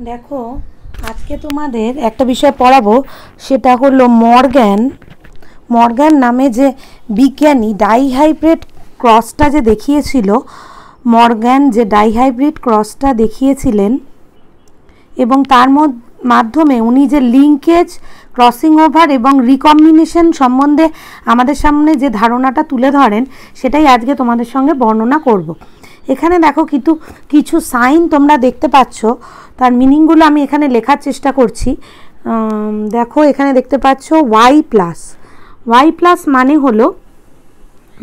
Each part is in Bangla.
দেখো আজকে তোমাদের একটা বিষয় পড়াবো, সেটা হলো মর্গ্যান নামে যে বিজ্ঞানী ডাইহাইব্রিড ক্রসটা যে দেখিয়েছিল, মর্গ্যান যে ডাইহাইব্রিড ক্রসটা দেখিয়েছিলেন এবং তার মাধ্যমে উনি যে লিঙ্কেজ, ক্রসিং ওভার এবং রিকম্বিনেশন সম্বন্ধে আমাদের সামনে যে ধারণাটা তুলে ধরেন, সেটাই আজকে তোমাদের সঙ্গে বর্ণনা করব। এখানে দেখো কিছু সাইন তোমরা দেখতে পাচ্ছ, তার মিনিংগুলো আমি এখানে লেখার চেষ্টা করছি। দেখো এখানে দেখতে পাচ্ছ ওয়াই প্লাস মানে হলো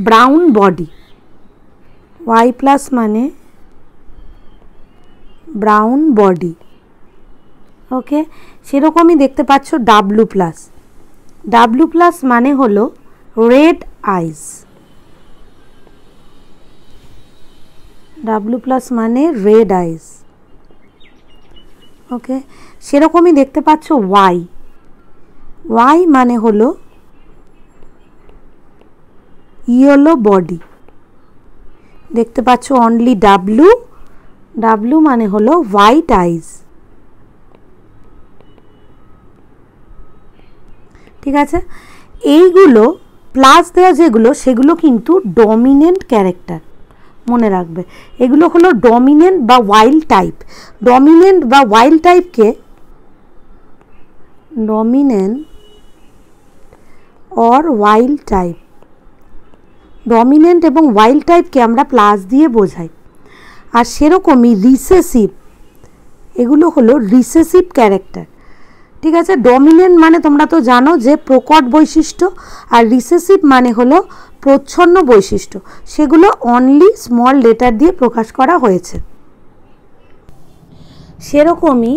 ব্রাউন বডি, ওয়াই প্লাস মানে ব্রাউন বডি, ওকে। সেরকমই দেখতে পাচ্ছ ডাব্লু প্লাস মানে হলো রেড আইস, ডাব্লু প্লাস মানে রেড আইস, ওকে। সেরকমই দেখতে পাচ্ছ ওয়াই মানে হলো ইয়েলো বডি, দেখতে পাচ্ছ অনলি ডাব্লু মানে হলো হোয়াইট আইস, ঠিক আছে। এইগুলো প্লাস দেওয়া যেগুলো, সেগুলো কিন্তু ডমিনেন্ট ক্যারেক্টার, মনে রাখবে। এগুলো হলো ডমিনেন্ট বা ওয়াইল্ড টাইপ। ডমিনেন্ট বা ওয়াইল্ড টাইপকে dominant or wild type, dominant এবং ওয়াইল্ড টাইপকে আমরা প্লাস দিয়ে বোঝাই। আর সেরকমই রিসেসিভ, এগুলো হলো রিসেসিভ ক্যারেক্টার, ঠিক আছে। ডমিনেন্ট মানে তোমরা তো জানো যে প্রকট বৈশিষ্ট্য, আর রিসেসিভ মানে হলো প্রচ্ছন্ন বৈশিষ্ট্য, সেগুলো অনলি স্মল লেটার দিয়ে প্রকাশ করা হয়েছে। সেরকমই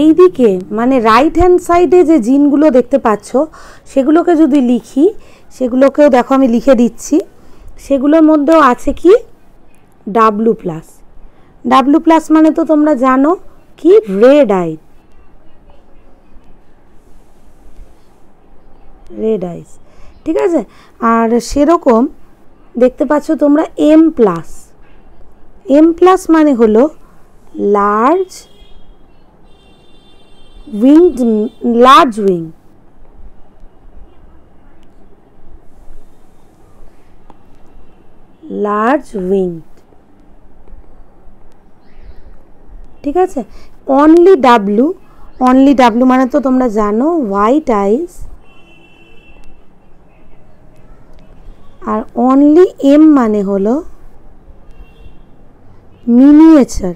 এই দিকে মানে রাইট হ্যান্ড সাইডে যে জিনগুলো দেখতে পাচ্ছ, সেগুলোকে যদি লিখি, সেগুলোকেও দেখো আমি লিখে দিচ্ছি। সেগুলোর মধ্যেও আছে কি ডাব্লু প্লাস মানে তো তোমরা জানো কি রেড আইস, ঠিক আছে। আর সেরকম দেখতে পাচ্ছ তোমরা এম প্লাস মানে হলো লার্জ উইং, ঠিক আছে। অনলি ডাব্লু মানে তো তোমরা জানো হোয়াইট আইস, আর অনলি এম মানে হলো মিনিয়েচার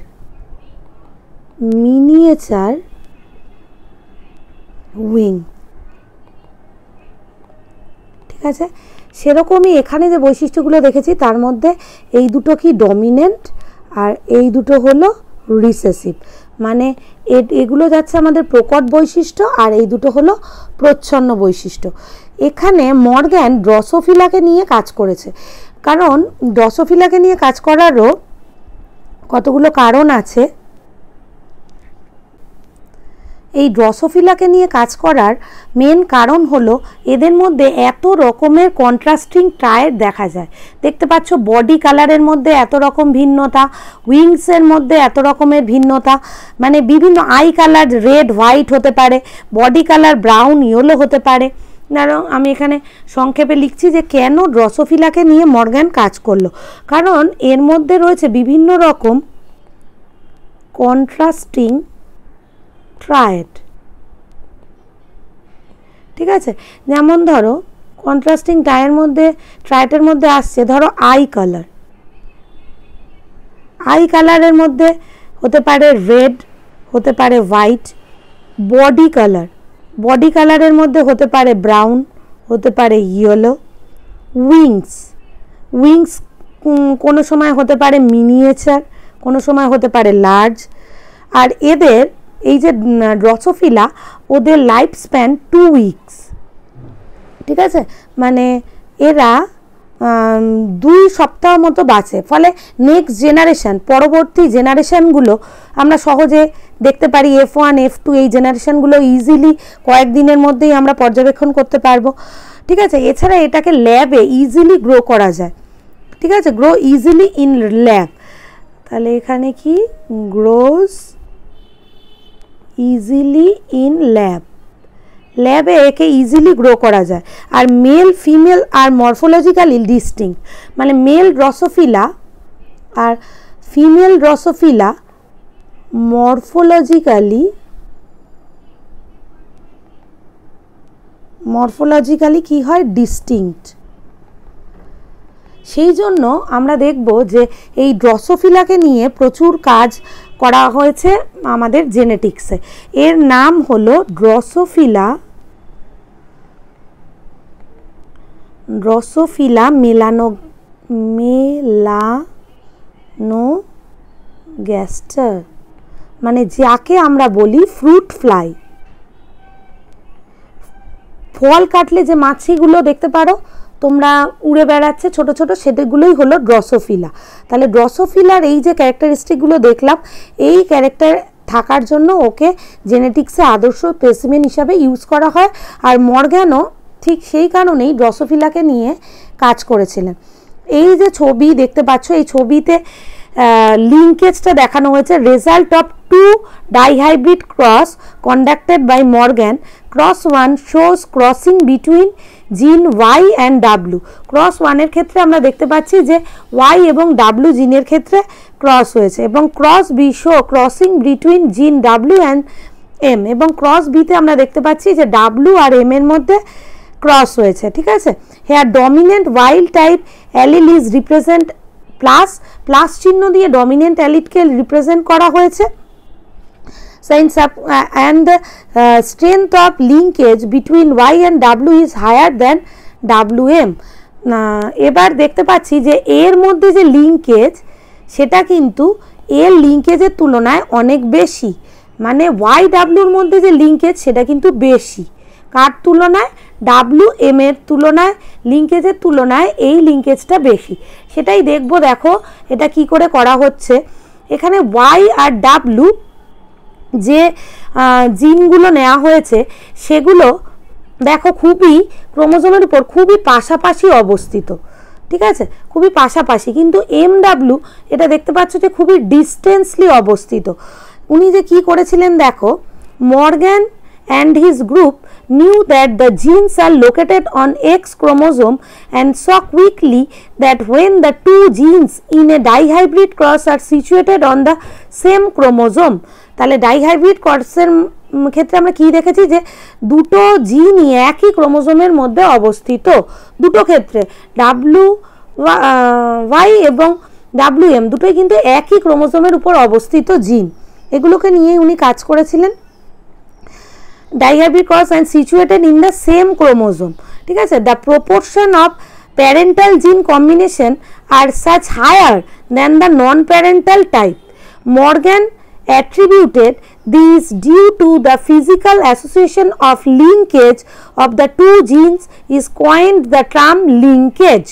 উইং, ঠিক আছে। সেরকমই এখানে যে বৈশিষ্ট্যগুলো দেখেছি, তার মধ্যে এই দুটো কি ডমিনেন্ট আর এই দুটো হলো রিসেসিভ, মানে এগুলো যাচ্ছে আমাদের প্রকট বৈশিষ্ট্য, আর এই দুটো হলো প্রচ্ছন্ন বৈশিষ্ট্য। এখানে মর্গ্যান ড্রসোফিলাকে নিয়ে কাজ করেছে, কারণ ড্রসোফিলাকে নিয়ে কাজ করারও কতগুলো কারণ আছে। এই ড্রসোফিলাকে নিয়ে কাজ করার মেন কারণ হলো এদের মধ্যে এত রকমের কন্ট্রাস্টিং ট্রায়েড দেখা যায়। দেখতে পাচ্ছ বডি কালারের মধ্যে এত রকম ভিন্নতা, উইংসের মধ্যে এত রকমের ভিন্নতা, মানে বিভিন্ন আই কালার রেড হোয়াইট হতে পারে, বডি কালার ব্রাউন ইয়েলো হতে পারে। আমি এখানে সংক্ষেপে লিখছি যে কেন ড্রসোফিলাকে নিয়ে মর্গ্যান কাজ করলো, কারণ এর মধ্যে রয়েছে বিভিন্ন রকম কন্ট্রাস্টিং ট্রায়েড, ঠিক আছে। যেমন ধরো কন্ট্রাস্টিং ট্রায়েডের মধ্যে আসছে, ধরো আই কালারের মধ্যে হতে পারে রেড, হতে পারে হোয়াইট। বডি কালারের মধ্যে হতে পারে ব্রাউন, হতে পারে ইয়েলো। উইংস কোনো সময় হতে পারে মিনিয়েচার, কোনো সময় হতে পারে লার্জ। আর এদের এই যে ড্রসোফিলা, ওদের লাইফ স্প্যান 2 উইকস, ঠিক আছে। মানে এরা 2 সপ্তাহ মতো বাঁচে, ফলে নেক্সট জেনারেশন, পরবর্তী জেনারেশনগুলো আমরা সহজে দেখতে পারি। F1 F2 এই জেনারেশনগুলো ইজিলি কয়েকদিনের মধ্যেই আমরা পর্যবেক্ষণ করতে পারবো, ঠিক আছে। এছাড়া এটাকে ল্যাবে ইজিলি গ্রো করা যায়, ঠিক আছে, গ্রো ইজিলি ইন ল্যাব। তাহলে এখানে কি গ্রোস ইজিলি ইন ল্যাবে একে ইজিলি গ্রো করা যায়। আর মেল ফিমেল আর মরফোলজিক্যালি ডিস্টিংক্ট, মানে মেল ড্রসোফিলা আর ফিমেল ড্রসোফিলা মরফোলজিক্যালি কি হয়, ডিস্টিংক্ট। সেই জন্য আমরা দেখব যে এই ড্রসোফিলাকে নিয়ে প্রচুর কাজ করা হয়েছে আমাদের জেনেটিক্সে। এর নাম হলো ড্রসোফিলা মেলানোগ্যাস্টার, মানে যাকে আমরা বলি ফ্রুট ফ্লাই। ফল কাটলে যে মাছিগুলো দেখতে পারো তোমরা উড়ে বেড়াচ্ছে ছোট ছোট, সেগুলোই হলো ড্রসোফিলা। তাহলে ড্রসোফিলার এই যে ক্যারেক্টারিস্টিকগুলো দেখলাম, এই ক্যারেক্টার থাকার জন্য ওকে জেনেটিক্সে আদর্শ স্পেসিমেন হিসাবে ইউজ করা হয়। আর মর্গ্যানও ঠিক সেই কারণেই ড্রসোফিলাকে নিয়ে কাজ করেছিলেন। এই যে ছবি দেখতে পাচ্ছ, এই ছবিতে লিঙ্কেজটা দেখানো হয়েছে, result of 2 dihybrid cross conducted by Morgan. Cross 1 shows crossing between gene Y and W. Cross 1-এর ক্ষেত্রে আমরা দেখতে পাচ্ছি যে ওয়াই এবং ডাব্লু জিনের ক্ষেত্রে ক্রস হয়েছে, এবং cross B shows crossing between gene W and M, এবং ক্রস বিতে আমরা দেখতে পাচ্ছি যে ডাব্লু আর এম এর মধ্যে ক্রস হয়েছে। ঠিক আছে, here dominant wild type allele is represent plus চিহ্ন দিয়ে ডমিনেন্ট অ্যালিলকে রিপ্রেজেন্ট করা হয়েছে। Signs of and the strength of linkage between Y and W is higher than WM. এবার দেখতে পাচ্ছি যে এর মধ্যে যে লিঙ্কেজ সেটা কিন্তু এর লিঙ্কেজের তুলনায় অনেক বেশি, মানে YWর মধ্যে যে লিঙ্কেজ সেটা কিন্তু বেশি। কার তুলনায়? WM এর তুলনায়, লিঙ্কেজের তুলনায় এই লিঙ্কেজটা বেশি। সেটাই দেখবো। দেখো এটা কি করে করা হচ্ছে। এখানে Y আর W যে জিনগুলো নেওয়া হয়েছে সেগুলো দেখো খুবই ক্রোমোজোমের উপর খুবই পাশাপাশি অবস্থিত। ঠিক আছে, খুবই পাশাপাশি, কিন্তু MW এটা দেখতে পাচ্ছ যে খুবই ডিস্টেন্সলি অবস্থিত। উনি যে কি করেছিলেন দেখো, Morgan and his group knew that the genes are located on X chromosome and saw quickly that when the two genes in a dihybrid cross are situated on the same chromosome, তাহলে ডাইহাইব্রিড ক্রসের ক্ষেত্রে আমরা কি দেখেছি যে দুটো জিনই একই ক্রোমোজোমের মধ্যে অবস্থিত। দুটো ক্ষেত্রে WY এবং WM দুটোই কিন্তু একই ক্রোমোজোমের উপর অবস্থিত জিন, এগুলোকে নিয়ে উনি কাজ করেছিলেন। Dihybrid cross and situated in the same chromosome. ঠিক আছে, the proportion of parental gene combination are such higher than the non-parental type. Morgan attributed these due to the physical association of linkage of the two genes is coined the term linkage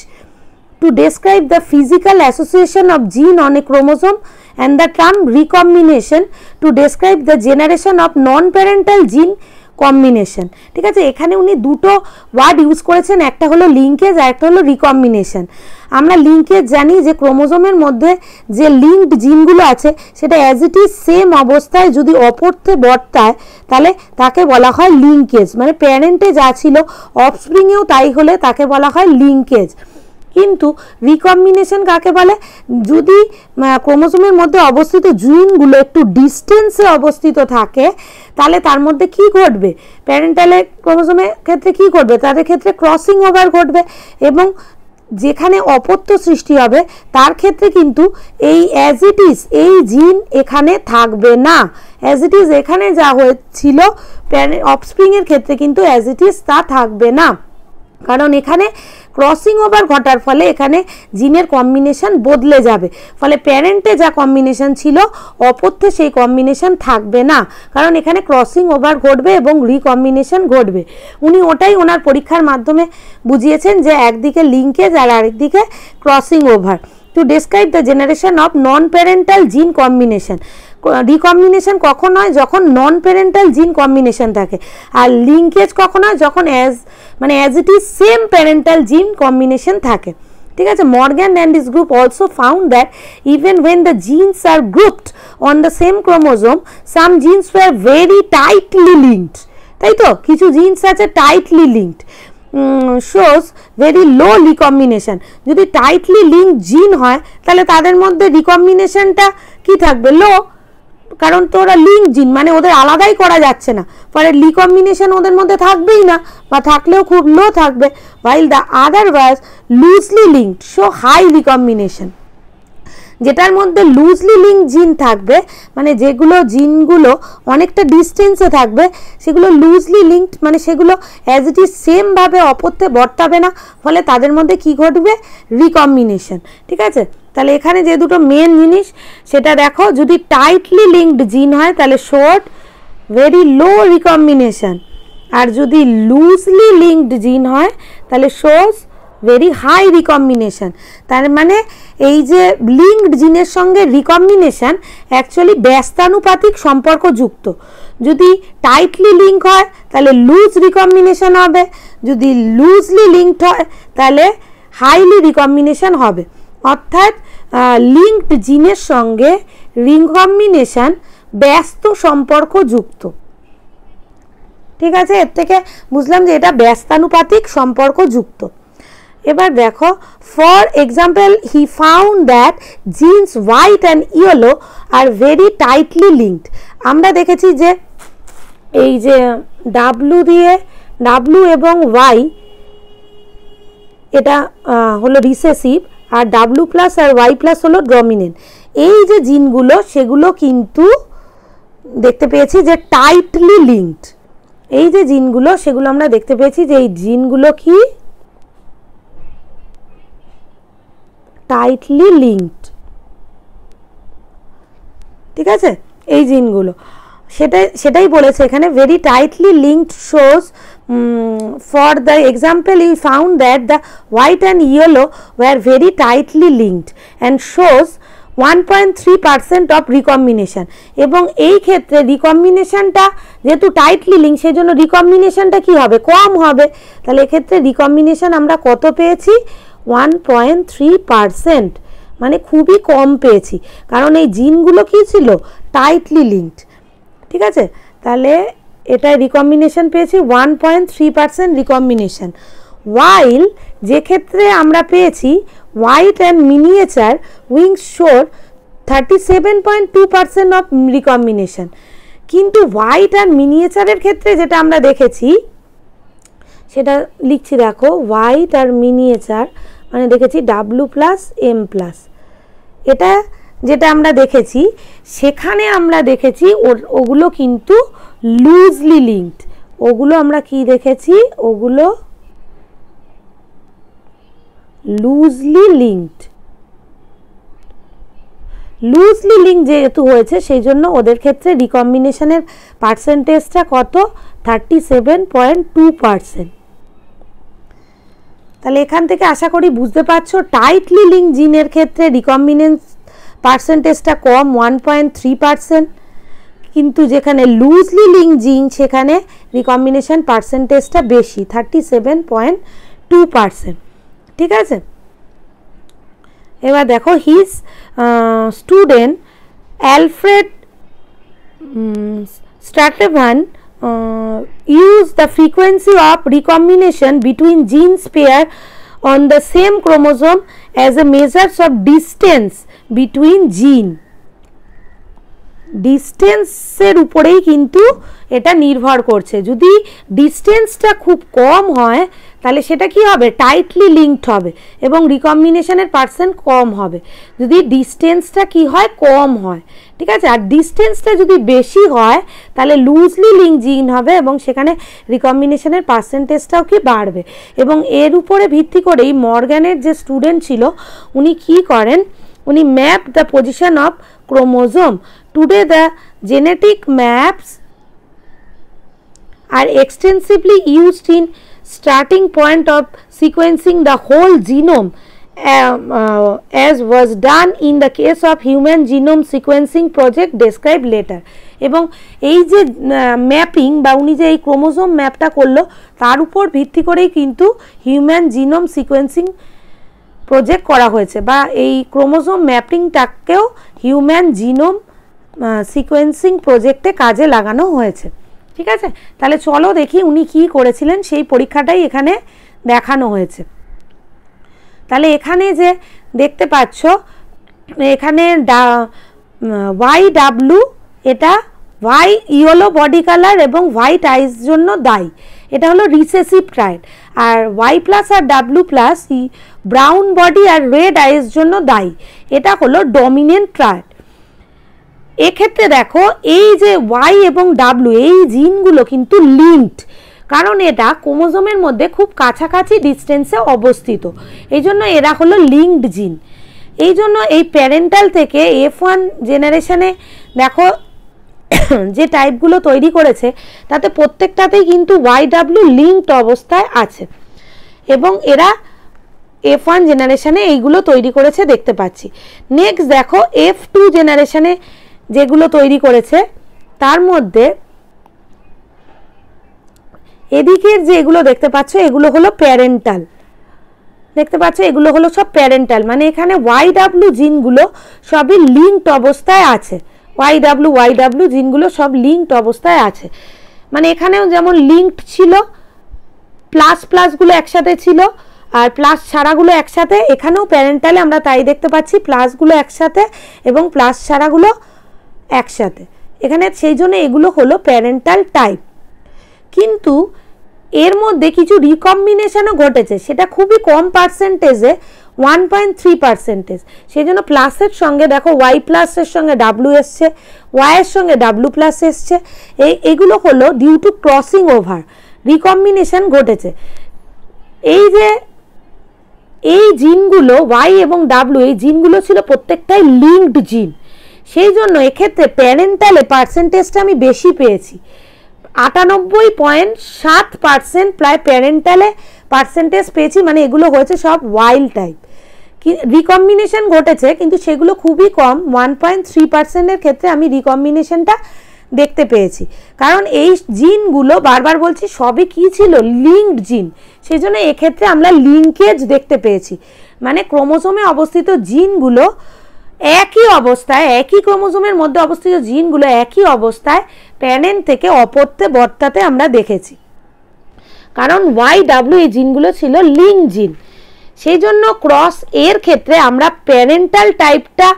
to describe the physical association of gene on a chromosome, and the term recombination to describe the generation of non-parental gene combination. ঠিক আছে, এখানে উনি দুটো ওয়ার্ড ইউজ করেছেন, একটা হলো লিঙ্কেজ আর একটা হলো রিকম্বিনেশন। আমরা লিঙ্কেজ জানি যে ক্রোমোজোমের মধ্যে যে লিঙ্কড জিনগুলো আছে সেটা অ্যাজ ইট ইজ সেম অবস্থায় যদি অপরতে বর্তায় তাহলে তাকে বলা হয় লিঙ্কেজ, মানে প্যারেন্টে যা ছিল অফস্প্রিংয়েও তাই হলে তাকে বলা হয় লিঙ্কেজ। কিন্তু রিকম্বিনেশন কাকে বলে? যদি ক্রোমোজোমের মধ্যে অবস্থিত জিনগুলো একটু ডিস্টেন্সে অবস্থিত থাকে তাহলে তার মধ্যে কি ঘটবে? প্যারেন্টালে ক্রোমোজোমের ক্ষেত্রে কি ঘটবে? তাদের ক্ষেত্রে ক্রসিং ওভার ঘটবে, এবং যেখানে অপত্য সৃষ্টি হবে তার ক্ষেত্রে কিন্তু এই অ্যাজ ইট ইজ এই জিন এখানে থাকবে না। অ্যাজ ইট ইজ এখানে যা হয়েছিল অফস্প্রিংয়ের ক্ষেত্রে কিন্তু অ্যাজ ইট ইজ তা থাকবে না, কারণ এখানে ক্রসিং ওভার ঘটার ফলে এখানে জিনের কম্বিনেশন বদলে যাবে, ফলে প্যারেন্টে যা কম্বিনেশন ছিল অপত্যে সেই কম্বিনেশন থাকবে না, কারণ এখানে ক্রসিং ওভার ঘটবে এবং রিকম্বিনেশন ঘটবে। উনি ওটাই ওনার পরীক্ষার মাধ্যমে বুঝিয়েছেন যে একদিকে লিঙ্কেজ আর আরেকদিকে crossing over. To describe the generation of non parental জিন কম্বিনেশন। রিকম্বিনেশন কখন হয়? যখন নন প্যারেন্টাল জিন কম্বিনেশন থাকে। আর লিঙ্কেজ কখন হয়? যখন as it is same parental জিন কম্বিনেশন থাকে। ঠিক আছে। Morgan and his group also found that even when the genes are grouped on the same chromosome, some genes were very tightly linked, তাই তো, কিছু জিন্স আছে tightly linked, shows very low recombination. যদি টাইটলি লিঙ্ক জিন হয় তাহলে তাদের মধ্যে রিকম্বিনেশনটা কি থাকবে, লো, কারণ তো ওরা লিঙ্ক জিন, মানে ওদের আলাদাই করা যাচ্ছে না, ফলে রিকম্বিনেশন ওদের মধ্যে থাকবেই না, বা থাকলেও খুব লো থাকবে। while the other was loosely linked show high recombination, যেটার মধ্যে লুজলি লিঙ্ক জিন থাকবে, মানে যেগুলো জিনগুলো অনেকটা ডিস্টেন্সে থাকবে, সেগুলো লুজলি লিঙ্কড, মানে সেগুলো অ্যাজ ইট ইজ সেমভাবে অপত্যে বর্তাবে না, ফলে তাদের মধ্যে কি ঘটবে, রিকম্বিনেশন। ঠিক আছে, তাহলে এখানে যে দুটো মেন জিনিস সেটা দেখো, যদি টাইটলি লিঙ্কড জিন হয় তাহলে শোড ভেরি লো রিকম্বিনেশন, আর যদি লুজলি লিঙ্কড জিন হয় তাহলে শোজ ভেরি হাই রিকম্বিনেশন। তার মানে এই যে লিঙ্কড জিনের সঙ্গে রিকম্বিনেশন অ্যাকচুয়ালি ব্যস্তানুপাতিক সম্পর্কযুক্ত। যদি টাইটলি লিঙ্ক হয় তাহলে লুজ রিকম্বিনেশন হবে, যদি লুজলি লিঙ্কড হয় তাহলে হাইলি রিকম্বিনেশন হবে। অর্থাৎ লিঙ্কড জিনের সঙ্গে রিকম্বিনেশন ব্যস্ত সম্পর্কযুক্ত। ঠিক আছে, এর থেকে বুঝলাম যে এটা ব্যস্তানুপাতিক সম্পর্কযুক্ত। এবার দেখো, for example he found that genes white and yellow are very tightly linked. আমরা দেখেছি যে এই যে ডাব্লু এবং ওয়াই এটা হলো রিসেসিভ, আর ডাব্লু প্লাস আর ওয়াই প্লাস হলো ডমিনেন্ট। এই যে জিনগুলো সেগুলো কিন্তু দেখতে পেয়েছি যে টাইটলি লিঙ্কড। এই যে জিনগুলো সেগুলো আমরা দেখতে পেয়েছি যে এই জিনগুলো কি টাইটলি লিঙ্কড। ঠিক আছে, এই জিনগুলো সেটাই বলেছে এখানে, very tightly linked shows for the example you found that the white and yellow were very tightly linked and shows 1.3% of recombination. এবং এই ক্ষেত্রে রিকম্বিনেশনটা যেহেতু টাইটলি লিঙ্ক, সেই জন্য রিকম্বিনেশনটা কী হবে, কম হবে। তাহলে এক্ষেত্রে রিকম্বিনেশন আমরা কত পেয়েছি, 1.3%, মানে খুবই কম পেয়েছি, কারণ এই জিনগুলো কী ছিল, টাইটলি লিঙ্কড। ঠিক আছে, তাহলে এটা রিকম্বিনেশন পেয়েছি 1.3% রিকম্বিনেশন। ওয়াইল যে ক্ষেত্রে আমরা পেয়েছি হোয়াইট অ্যান্ড মিনিয়েচার উইংস শোর 37.2% অফ রিকম্বিনেশন। কিন্তু হোয়াইট আর মিনিয়েচারের ক্ষেত্রে যেটা আমরা দেখেছি সেটা লিখছি, দেখো, হোয়াইট আর মিনিয়েচার মানে দেখেছি ডাব্লু প্লাস এম প্লাস, এটা যেটা আমরা দেখেছি সেখানে আমরা দেখেছি ওগুলো কিন্তু লুজলি লিঙ্কড। ওগুলো আমরা কি দেখেছি, ওগুলো লুজলি লিঙ্কড। লুজলি লিঙ্ক যেহেতু হয়েছে সেই জন্য ওদের ক্ষেত্রে রিকম্বিনেশনের পার্সেন্টেজটা কত, 37.2%। তাহলে এখান থেকে আশা করি বুঝতে পারছো টাইটলি লিঙ্ক জিনের ক্ষেত্রে রিকম্বিনেন্স পার্সেন্টেজটা কম, 1.3%, কিন্তু যেখানে লুজলি লিঙ্ক জিন সেখানে রিকম্বিনেশন পার্সেন্টেজটা বেশি, 37.2%। ঠিক আছে, এবার দেখো, his student Alfred Sturtevant used the frequency of recombination between genes pair on the same chromosome as a measure of distance between gene. ডিস্টেন্সের উপরেই কিন্তু এটা নির্ভর করছে। যদি ডিস্টেন্সটা খুব কম হয় তাহলে সেটা কি হবে, টাইটলি লিঙ্কড হবে এবং রিকম্বিনেশনের পার্সেন্ট কম হবে। যদি ডিস্টেন্সটা কি হয়, কম হয়, ঠিক আছে, আর ডিস্টেন্সটা যদি বেশি হয় তাহলে লুজলি লিঙ্ক জিন হবে এবং সেখানে রিকম্বিনেশনের পার্সেন্টেজটাও কি বাড়বে। এবং এর উপরে ভিত্তি করেই মর্গ্যানের যে স্টুডেন্ট ছিল উনি কি করেন, উনি map the position of chromosome. Today the genetic maps are extensively used in starting point of sequencing the whole genome, as was done in the case of human genome sequencing project described later. এবং এই যে ম্যাপিং বা উনি যে এই ক্রোমোজোম ম্যাপটা করলো তার উপর ভিত্তি করেই কিন্তু হিউম্যান জিনোম সিকোয়েন্সিং প্রজেক্ট করা হয়েছে, বা এই ক্রোমোজোম ম্যাপিংটাকেও হিউম্যান জিনোম সিকোয়েন্সিং প্রজেক্টে কাজে লাগানো হয়েছে। ঠিক আছে, তাহলে চলো দেখি উনি কি করেছিলেন, সেই পরীক্ষাটাই এখানে দেখানো হয়েছে। তাহলে এখানে যে দেখতে পাচ্ছ, এখানে YW, এটা ওয়াই ইয়েলো বডি কালার এবং হোয়াইট আইস জন্য দায়ী, এটা হলো রিসেসিভ ট্রায়েড। আর Y+ আর W+ ব্রাউন বডি আর রেড আইস জন্য দায়ী, এটা হলো ডমিনেন্ট ট্রায়েড। এক্ষেত্রে দেখো এই যে Y এবং W এই জিনগুলো কিন্তু লিঙ্কড, কারণ এটা ক্রোমোজোমের মধ্যে খুব কাছাকাছি ডিস্টেন্সে অবস্থিত, এই জন্য এরা হলো লিঙ্কড জিন। এই জন্য এই প্যারেন্টাল থেকে F1 জেনারেশনে দেখো যে টাইপগুলো তৈরি করেছে তাতে প্রত্যেকটাতেই কিন্তু YW লিঙ্কড অবস্থায় আছে, এবং এরা F1 জেনারেশনে এইগুলো তৈরি করেছে দেখতে পাচ্ছি। নেক্সট দেখো F2 জেনারেশনে যেগুলো তৈরি করেছে তার মধ্যে এদিকের যে এগুলো দেখতে পাচ্ছ এগুলো হলো প্যারেন্টাল, দেখতে পাচ্ছ এগুলো হলো সব প্যারেন্টাল, মানে এখানে YW জিনগুলো সবই লিঙ্কড অবস্থায় আছে, YW জিনগুলো সব লিঙ্কড অবস্থায় আছে। মানে এখানেও যেমন লিঙ্কড ছিল, প্লাসগুলো একসাথে ছিল আর প্লাস ছাড়াগুলো একসাথে, এখানেও প্যারেন্টালে আমরা তাই দেখতে পাচ্ছি, প্লাসগুলো একসাথে এবং প্লাস ছাড়াগুলো একসাথে এখানে, সেই জন্য এগুলো হলো প্যারেন্টাল টাইপ। কিন্তু এর মধ্যে কিছু রিকম্বিনেশনও ঘটেছে, সেটা খুবই কম পার্সেন্টেজে, 1.3%। সেই জন্য প্লাসের সঙ্গে দেখো Y+ এর সঙ্গে W এসছে, Y এর সঙ্গে W+ এসছে, এগুলো হলো due to crossing over, recombination ঘটেছে। এই যে এই জিনগুলো Y এবং W এই জিনগুলো ছিল প্রত্যেকটাই লিঙ্কড জিন, সেই জন্য এক্ষেত্রে প্যারেন্টালে পার্সেন্টেজটা আমি বেশি পেয়েছি, 98.7% প্রায় প্যারেন্টালে পার্সেন্টেজ পেয়েছি, মানে এগুলো হয়েছে সব ওয়াইল্ড টাইপ। রিকম্বিনেশন ঘটেছে কিন্তু সেগুলো খুবই কম, 1.3%-এর ক্ষেত্রে আমি রিকম্বিনেশনটা দেখতে পেয়েছি, কারণ এই জিনগুলো বারবার বলছি সবই কি ছিল, লিঙ্কড জিন, সেই জন্য এক্ষেত্রে আমরা লিঙ্কেজ দেখতে পেয়েছি, মানে ক্রোমোজোমে অবস্থিত জিনগুলো একই অবস্থায়, একই ক্রোমোজোমের মধ্যে অবস্থিত জিনগুলো একই অবস্থায় প্যারেন্ট থেকে অপত্যে বর্তাতে আমরা দেখেছি, কারণ YW এই জিনগুলো ছিল লিঙ্ক জিন। সেই জন্য ক্রস এর ক্ষেত্রে আমরা প্যারেন্টাল টাইপটা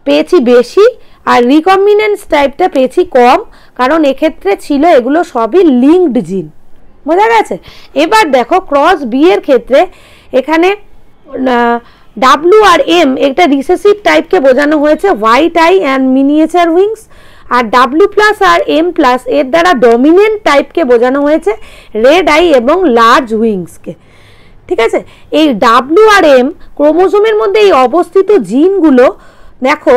পেয়েছি বেশি আর রিকম্বিনেন্স টাইপটা পেয়েছি কম, কারণ এক্ষেত্রে ছিল এগুলো সবই লিঙ্কড জিন, বোঝা গেছে। এবার দেখো ক্রস বি এর ক্ষেত্রে এখানে W আর M একটা রিসেসিভ টাইপকে বোঝানো হয়েছে, white eye and miniature wings, আর W+ আর M+ এর দ্বারা ডমিনেন্ট টাইপকে বোঝানো হয়েছে, রেড আই এবং লার্জ উইংসকে। ঠিক আছে, এই W আর M ক্রোমোজোমের মধ্যে এই অবস্থিত জিনগুলো দেখো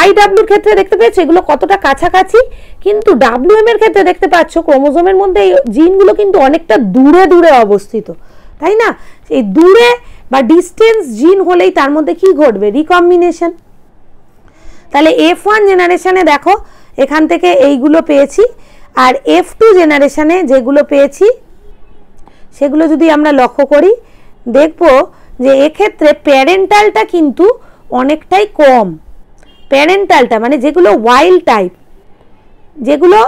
YW ক্ষেত্রে দেখতে পেয়েছো এগুলো কতটা কাছাকাছি, কিন্তু WM এর ক্ষেত্রে দেখতে পাচ্ছ ক্রোমোজোমের মধ্যে এই জিনগুলো কিন্তু অনেকটা দূরে দূরে অবস্থিত, তাই না? এই দূরে বা ডিস্টেন্স জিন হলেই তার মধ্যে কি ঘটবে, রিকম্বিনেশন। তাহলে F1 জেনারেশনে দেখো এখান থেকে এইগুলো পেয়েছি, আর F2 জেনারেশনে যেগুলো পেয়েছি সেগুলো যদি আমরা লক্ষ্য করি দেখব যে এক্ষেত্রে প্যারেন্টালটা কিন্তু অনেকটাই কম, প্যারেন্টালটা মানে যেগুলো ওয়াইল্ড টাইপ, যেগুলো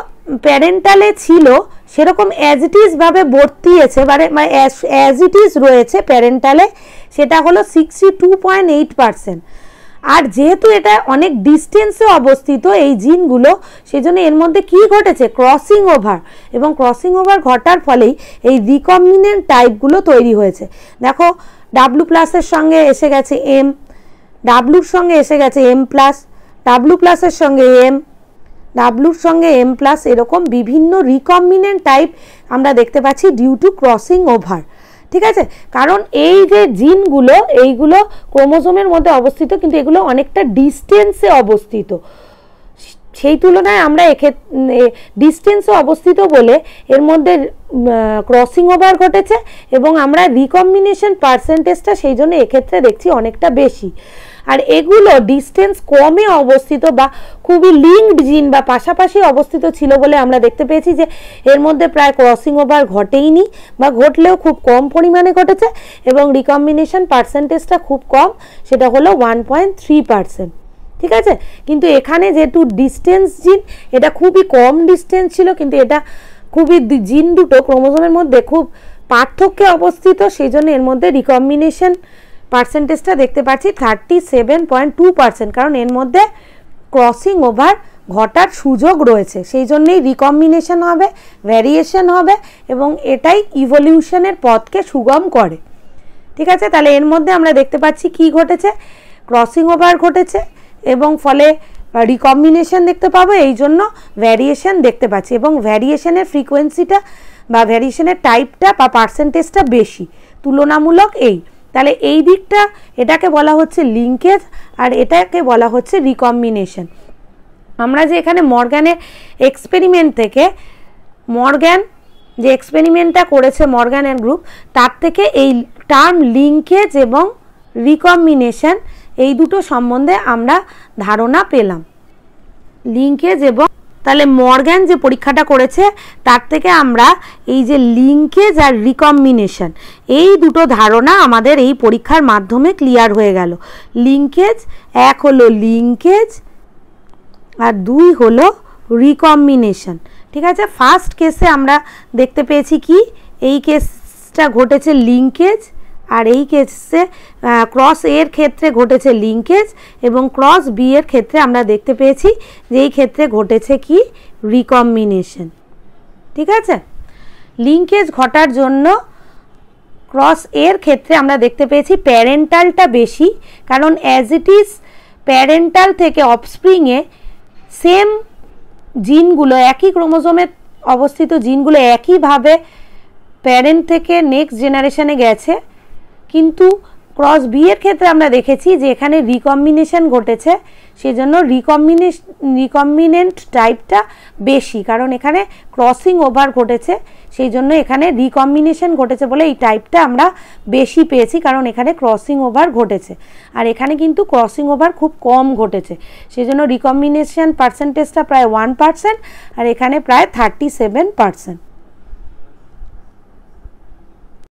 প্যারেন্টালে ছিল সেরকম অ্যাজ ইট ইজ ভাবে বর্তিয়েছে, মানে অ্যাজ ইট ইজ রয়েছে প্যারেন্টালে, সেটা হলো 62.8%। আর যেহেতু এটা অনেক ডিস্টেন্সে অবস্থিত এই জিনগুলো, সেজন্য এর মধ্যে কি ঘটেছে, ক্রসিং ওভার, এবং ক্রসিং ওভার ঘটার ফলেই এই রিকম্বিনেন্ট টাইপগুলো তৈরি হয়েছে। দেখো W+ এর সঙ্গে এসে গেছে M, Wর সঙ্গে এসে গেছে M+, W+ এর সঙ্গে M, Wর সঙ্গে M+, এরকম বিভিন্ন রিকম্বিনেন্ট টাইপ আমরা দেখতে পাচ্ছি ডিউ টু ক্রসিং ওভার। ঠিক আছে, কারণ এই যে জিনগুলো এইগুলো ক্রোমোজোমের মধ্যে অবস্থিত, কিন্তু এগুলো অনেকটা ডিস্টেন্সে অবস্থিত, সেই তুলনায় আমরা ডিস্টেন্সে অবস্থিত বলে এর মধ্যে ক্রসিং ওভার ঘটেছে, এবং আমরা রিকম্বিনেশন পার্সেন্টেজটা সেই জন্য এক্ষেত্রে দেখছি অনেকটা বেশি। আর এগুলো ডিস্টেন্স কমে অবস্থিত বা খুবই লিঙ্কড জিন বা পাশাপাশি অবস্থিত ছিল বলে আমরা দেখতে পেয়েছি যে এর মধ্যে প্রায় ক্রসিং ওভার ঘটেইনি বা ঘটলেও খুব কম পরিমাণে ঘটেছে এবং রিকম্বিনেশন পার্সেন্টেজটা খুব কম, সেটা হলো 1.3%। ঠিক আছে, কিন্তু এখানে যেহেতু ডিস্টেন্স জিন, এটা খুবই কম ডিস্টেন্স ছিল, কিন্তু এটা খুবই জিন দুটো ক্রোমোজোমের মধ্যে খুব পার্থক্যে অবস্থিত, সেই জন্য এর মধ্যে রিকম্বিনেশন পার্সেন্টেজটা দেখতে পাচ্ছি 37.2%, কারণ এর মধ্যে ক্রসিং ওভার ঘটার সুযোগ রয়েছে, সেই জন্যেই রিকম্বিনেশন হবে, ভ্যারিয়েশন হবে এবং এটাই ইভলিউশনের পথকে সুগম করে। ঠিক আছে, তাহলে এর মধ্যে আমরা দেখতে পাচ্ছি কি ঘটেছে, ক্রসিং ওভার ঘটেছে এবং ফলে রিকম্বিনেশন দেখতে পাবো, এই জন্য ভ্যারিয়েশন দেখতে পাচ্ছি এবং ভ্যারিয়েশনের ফ্রিকোয়েন্সিটা বা ভ্যারিয়েশনের টাইপটা বা পার্সেন্টেজটা বেশি তুলনামূলক এই। তাহলে এই দিকটা, এটাকে বলা হচ্ছে লিঙ্কেজ আর এটাকে বলা হচ্ছে রিকম্বিনেশন। আমরা যে এখানে মর্গ্যানের এক্সপেরিমেন্ট থেকে, মর্গ্যান যে এক্সপেরিমেন্টটা করেছে মর্গ্যানের গ্রুপ, তার থেকে এই টার্ম লিঙ্কেজ এবং রিকম্বিনেশন এই দুটো সম্বন্ধে আমরা ধারণা পেলাম। লিঙ্কেজ এবং, তাহলে মর্গ্যান যে পরীক্ষাটা করেছে তার থেকে আমরা এই যে লিঙ্কেজ আর রিকম্বিনেশন এই দুটো ধারণা আমাদের এই পরীক্ষার মাধ্যমে ক্লিয়ার হয়ে গেল। লিঙ্কেজ, এক হলো লিঙ্কেজ আর দুই হলো রিকম্বিনেশন। ঠিক আছে, ফার্স্ট কেসে আমরা দেখতে পেয়েছি কি, এই কেসটা ঘটেছে লিঙ্কেজ আর এই কেসে ক্রস এর ক্ষেত্রে ঘটেছে লিঙ্কেজ এবং ক্রস বি এর ক্ষেত্রে আমরা দেখতে পেয়েছি যে এই ক্ষেত্রে ঘটেছে কি, রিকম্বিনেশন। ঠিক আছে, লিঙ্কেজ ঘটার জন্য ক্রস এর ক্ষেত্রে আমরা দেখতে পেয়েছি প্যারেন্টালটা বেশি, কারণ অ্যাজ ইট ইজ প্যারেন্টাল থেকে অফস্প্রিংয়ে সেম জিনগুলো, একই ক্রোমোজোমে অবস্থিত জিনগুলো একইভাবে প্যারেন্ট থেকে নেক্সট জেনারেশনে গেছে, কিন্তু ক্রস বি এর ক্ষেত্রে আমরা দেখেছি যে এখানে রিকম্বিনেশন ঘটেছে, সেজন্য রিকম্বিনেন্ট টাইপটা বেশি, কারণ এখানে ক্রসিং ওভার ঘটেছে, সেই জন্য এখানে রিকম্বিনেশন ঘটেছে বলে এই টাইপটা আমরা বেশি পেয়েছি, কারণ এখানে ক্রসিং ওভার ঘটেছে আর এখানে কিন্তু ক্রসিং ওভার খুব কম ঘটেছে, সেই জন্য রিকম্বিনেশন পার্সেন্টেজটা প্রায় 1% আর এখানে প্রায় 37%।